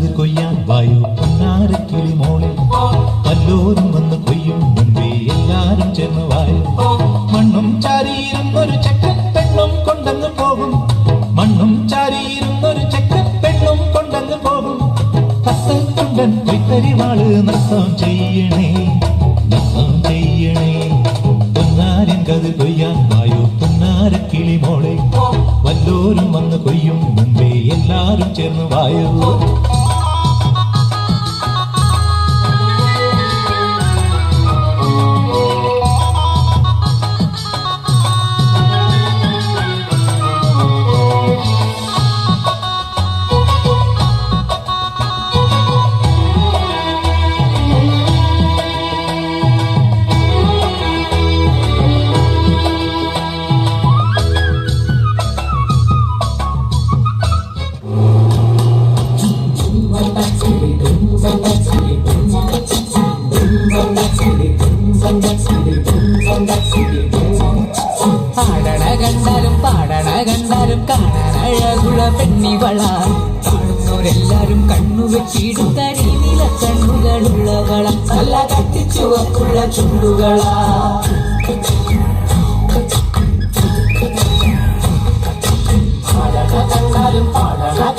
കത് കൊയ്യാൻ വായു പൊന്നാരക്കിളി മോളിൽ വല്ലോരും വന്ന് കൊയ്യും മുൻപേ എല്ലാരും ചേർന്ന് വായു മണ്ണും ചാരിയിരുന്നൊരു ചക്കൻ പെണ്ണും കൊണ്ടങ്ങ് പോകും മണ്ണും ചാരിയിരുന്നൊരു ചക്കൻ പെണ്ണും കൊണ്ടങ്ങ് പോകും കത്തൻ കൊയ്ത്തരിവാള് നൃത്തം ചെയ്യണേ നൃത്തം ചെയ്യണേ പൊന്നാരൻ കത് കൊയ്യാൻ വായു പൊന്നാരക്കിളി മോളെ വല്ലോരും വന്ന് കൊയ്യും മുൻപേ എല്ലാരും ചേർന്ന് വായു കണ്ടാലും കാണാൻ അഴകുള്ള പെണ്ണിവള കാണുന്നവരെല്ലാരും കണ്ണുവെച്ചിടും കരിനീല കണ്ണുകളുള്ളവള നല്ല കട്ടിച്ചുവക്കുള്ള ചുണ്ടുകള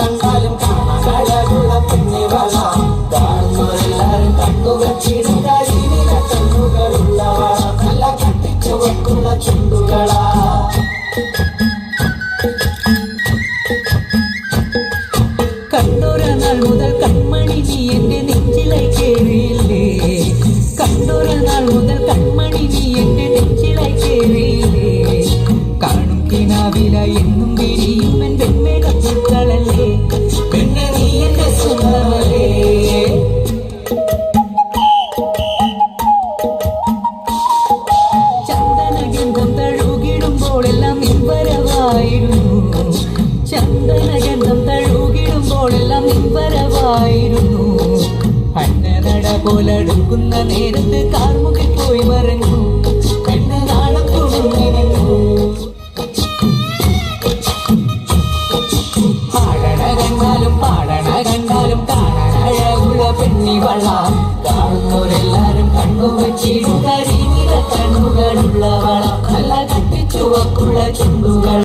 കണ്ടാലും കാണാൻ അഴകുള്ള പെണ്ണിവള കാണുന്നവരെല്ലാരും കണ്ണുവെച്ചിടും കരിനീല കണ്ണുകളുള്ളവള നല്ല കട്ടിച്ചുവക്കുള്ള ചുണ്ടുകള കണ്ടൊരനാൾ മുതൽ കൺമണി നീ എന്റെ നെഞ്ചിലായി കേറിയില്ലേ കണ്ടൊരനാൾ മുതൽ കൺമണി നീ എന്റെ നെഞ്ചിലായി കേറിയില്ലേ കാണും കിനാവില എന്നും വിരിയും എൻ പെൺമേഘപ്പൂക്കളല്ലേ പെണ്ണെ നീ എന്റെ സ്വന്തമല്ലേ ചന്ദനഗന്ധം തഴുകിടുമ്പോഴെല്ലാം നിൻവരവായിരുന്നു ചന്ദനഗന്ധം തഴുകിടുമ്പോഴെല്ലാം നിൻവരവായിരുന്നു അന്നനട പോലടുക്കുന്ന നേരത്ത് കാർമുകിൽ പോയി മറഞ്ഞു പെണ്ണ് നാണം തുണങ്ങിരുന്നു പാടണ കണ്ടാലും കാണാൻ അഴകുള്ള പെണ്ണിവള കാണുന്നവരെല്ലാരും കണ്ണുവെച്ചിടും കരിനീല കണ്ണുകളുള്ളവള നല്ല കട്ടിച്ചുവക്കുള്ള ചുണ്ടുകള